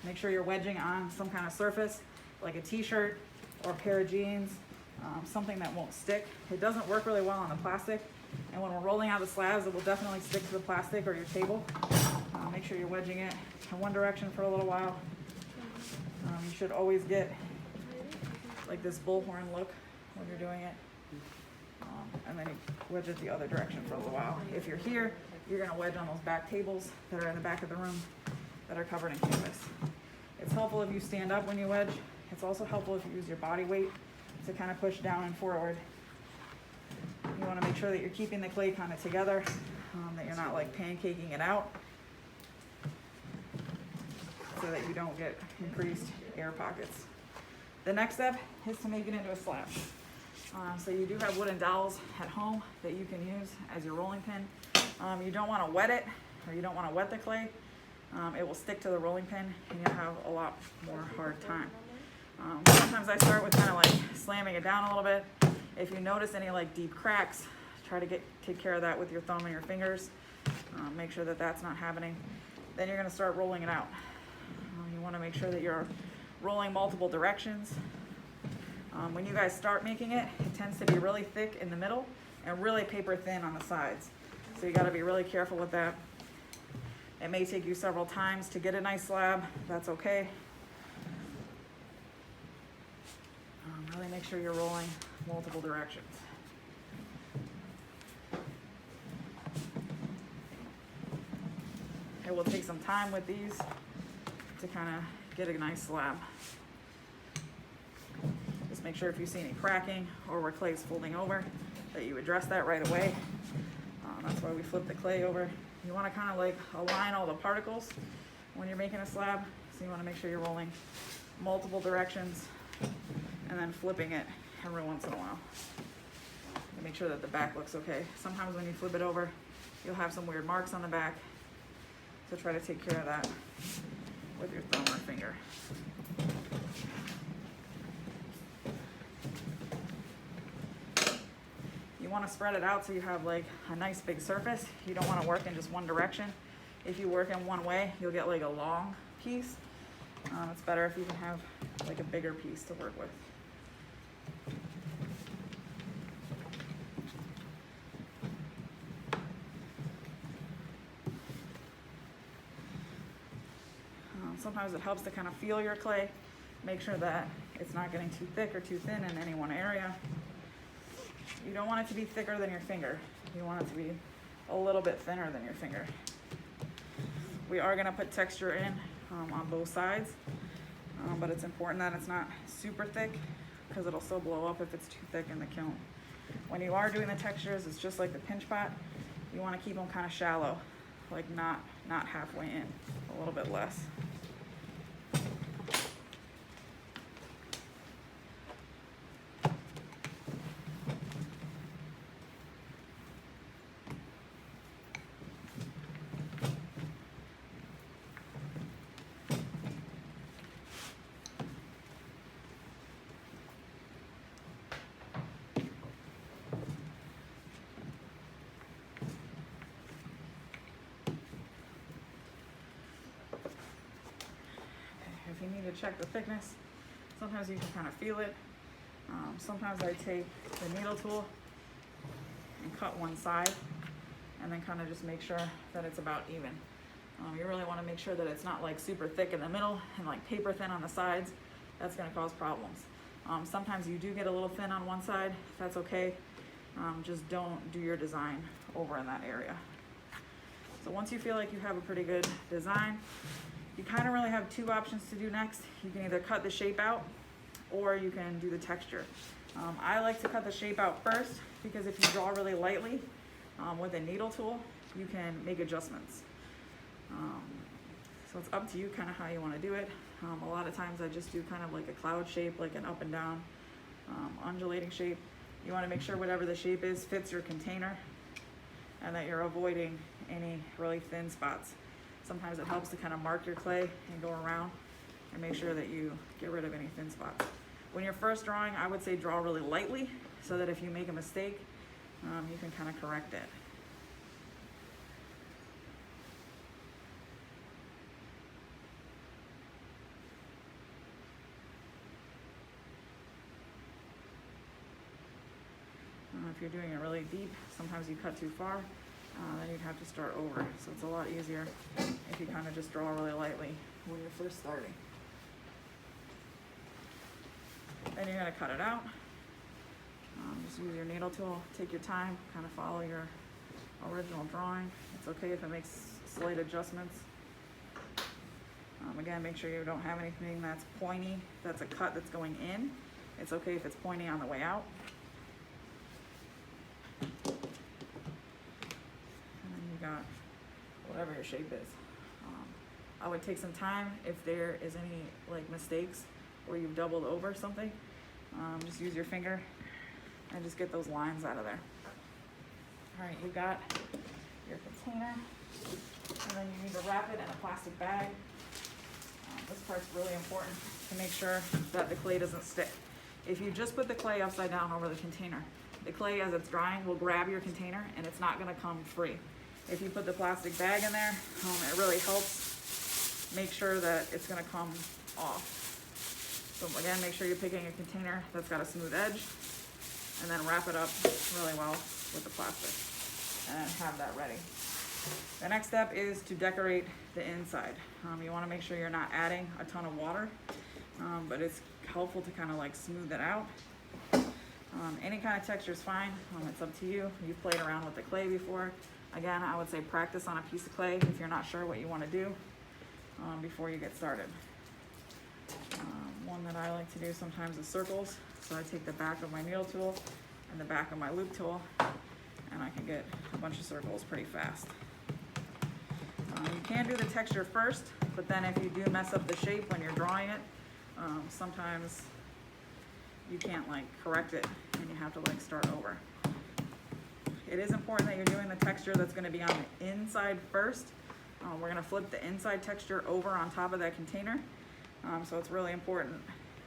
Make sure you're wedging on some kind of surface, like a t-shirt or a pair of jeans, something that won't stick. It doesn't work really well on the plastic, and when we're rolling out the slabs, it will definitely stick to the plastic or your table. Make sure you're wedging it in one direction for a little while. You should always get like this bullhorn look when you're doing it. And then you wedge it the other direction for a little while. If you're here, you're gonna wedge on those back tables that are in the back of the room that are covered in canvas. It's helpful if you stand up when you wedge. It's also helpful if you use your body weight to kind of push down and forward. You wanna make sure that you're keeping the clay kind of together, that you're not like pancaking it out, so that you don't get increased air pockets. The next step is to make it into a slab. So you do have wooden dowels at home that you can use as your rolling pin. You don't want to wet it, or you don't want to wet the clay. It will stick to the rolling pin and you'll have a lot more hard time. Sometimes I start with kind of like slamming it down a little bit. If you notice any like deep cracks, try to take care of that with your thumb and your fingers. Make sure that that's not happening. Then you're going to start rolling it out. You want to make sure that you're rolling multiple directions. When you guys start making it, it tends to be really thick in the middle and really paper thin on the sides. So you got to be really careful with that. It may take you several times to get a nice slab. That's okay. Really make sure you're rolling multiple directions. It will take some time with these to kind of get a nice slab. Just make sure if you see any cracking or where clay is folding over, that you address that right away. That's why we flip the clay over. You want to kind of like align all the particles when you're making a slab. So you want to make sure you're rolling multiple directions and then flipping it every once in a while to make sure that the back looks okay. Sometimes when you flip it over, you'll have some weird marks on the back. So try to take care of that with your thumb or finger. You want to spread it out so you have like a nice big surface. You don't want to work in just one direction. If you work in one way, you'll get like a long piece. It's better if you can have like a bigger piece to work with. Sometimes it helps to kind of feel your clay. Make sure that it's not getting too thick or too thin in any one area. You don't want it to be thicker than your finger. You want it to be a little bit thinner than your finger. We are gonna put texture in on both sides, but it's important that it's not super thick because it'll still blow up if it's too thick in the kiln. When you are doing the textures, it's just like the pinch pot. You wanna keep them kind of shallow, like not halfway in, a little bit less. If you need to check the thickness, sometimes you can kind of feel it. Sometimes I take the needle tool and cut one side and then kind of just make sure that it's about even. You really want to make sure that it's not like super thick in the middle and like paper thin on the sides. That's going to cause problems. Sometimes you do get a little thin on one side. That's okay. Just don't do your design over in that area. So once you feel like you have a pretty good design, you kind of really have two options to do next. You can either cut the shape out or you can do the texture. I like to cut the shape out first because if you draw really lightly with a needle tool, you can make adjustments. So it's up to you kind of how you want to do it. A lot of times I just do kind of like a cloud shape, like an up and down undulating shape. You want to make sure whatever the shape is fits your container and that you're avoiding any really thin spots. Sometimes it helps to kind of mark your clay and go around and make sure that you get rid of any thin spots. When you're first drawing, I would say draw really lightly so that if you make a mistake, you can kind of correct it. If you're doing it really deep, sometimes you cut too far, then you'd have to start over. So it's a lot easier if you kind of just draw really lightly when you're first starting. Then you're going to cut it out. Just use your needle tool, take your time, kind of follow your original drawing. It's okay if it makes slight adjustments. Again, make sure you don't have anything that's pointy, that's a cut that's going in. It's okay if it's pointy on the way out. And then you got whatever your shape is. I would take some time if there is any like mistakes where you've doubled over something. Just use your finger and just get those lines out of there. All right, you got your container, and then you need to wrap it in a plastic bag. This part's really important to make sure that the clay doesn't stick. If you just put the clay upside down over the container, the clay as it's drying will grab your container and it's not gonna come free. If you put the plastic bag in there, it really helps make sure that it's gonna come off. So again, make sure you're picking a container that's got a smooth edge, and then wrap it up really well with the plastic and have that ready. The next step is to decorate the inside. You want to make sure you're not adding a ton of water, but it's helpful to kind of like smooth it out. Any kind of texture is fine. It's up to you. You've played around with the clay before. Again, I would say practice on a piece of clay if you're not sure what you want to do before you get started. One that I like to do sometimes is circles. So I take the back of my needle tool and the back of my loop tool, and I can get a bunch of circles pretty fast. You can do the texture first, but then if you do mess up the shape when you're drawing it, sometimes you can't like correct it and you have to like start over. It is important that you're doing the texture that's going to be on the inside first. We're going to flip the inside texture over on top of that container. So it's really important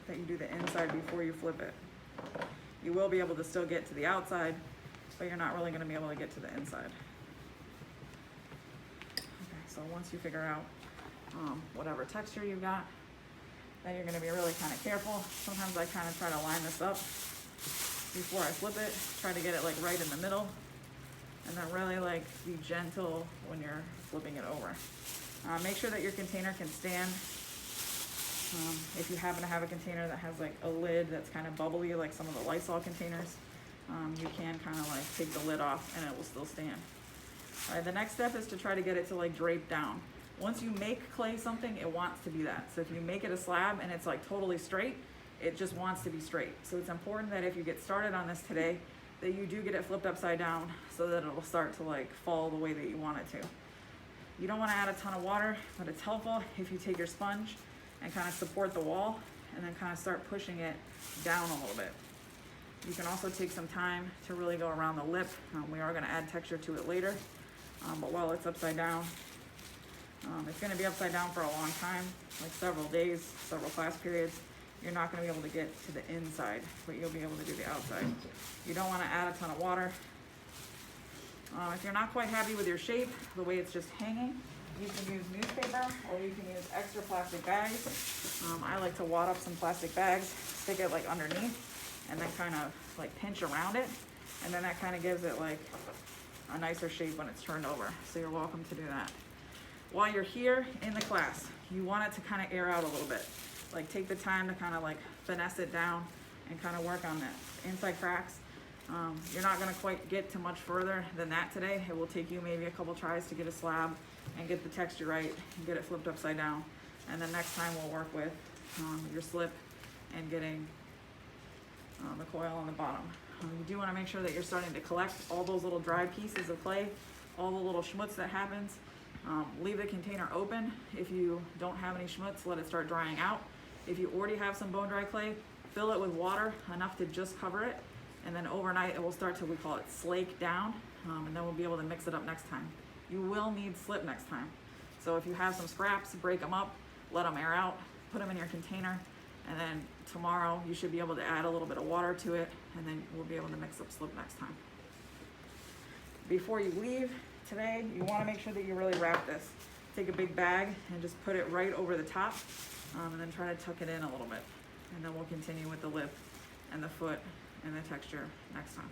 that you do the inside before you flip it. You will be able to still get to the outside, but you're not really going to be able to get to the inside. Okay, so once you figure out whatever texture you got, then you're going to be really kind of careful. Sometimes I kind of try to line this up before I flip it, try to get it like right in the middle, and then really like be gentle when you're flipping it over. Make sure that your container can stand. If you happen to have a container that has like a lid that's kind of bubbly, like some of the Lysol containers, you can kind of like take the lid off and it will still stand. All right, the next step is to try to get it to like drape down. Once you make clay something, it wants to be that. So if you make it a slab and it's like totally straight, it just wants to be straight. So it's important that if you get started on this today, that you do get it flipped upside down so that it'll start to like fall the way that you want it to. You don't want to add a ton of water, but it's helpful if you take your sponge and kind of support the wall and then kind of start pushing it down a little bit. You can also take some time to really go around the lip. We are going to add texture to it later, but while it's upside down, it's going to be upside down for a long time, like several days, several class periods. You're not going to be able to get to the inside, but you'll be able to do the outside. You don't want to add a ton of water. If you're not quite happy with your shape, the way it's just hanging, you can use newspaper or you can use extra plastic bags. I like to wad up some plastic bags, stick it like underneath, and then kind of like pinch around it. And then that kind of gives it like a nicer shape when it's turned over. So you're welcome to do that. While you're here in the class, you want it to kind of air out a little bit. Like take the time to kind of like finesse it down and kind of work on the inside cracks. You're not going to quite get to much further than that today. It will take you maybe a couple tries to get a slab and get the texture right and get it flipped upside down. And then next time we'll work with your slip and getting the coil on the bottom. You do want to make sure that you're starting to collect all those little dry pieces of clay, all the little schmutz that happens. Leave the container open. If you don't have any schmutz, let it start drying out. If you already have some bone dry clay, fill it with water enough to just cover it, and then overnight it will start to, we call it slake down, and then we'll be able to mix it up next time. You will need slip next time. So if you have some scraps, break them up, let them air out, put them in your container, and then tomorrow you should be able to add a little bit of water to it, and then we'll be able to mix up slip next time. Before you leave today, you want to make sure that you really wrap this. Take a big bag and just put it right over the top, and then try to tuck it in a little bit. And then we'll continue with the lip and the foot and the texture next time.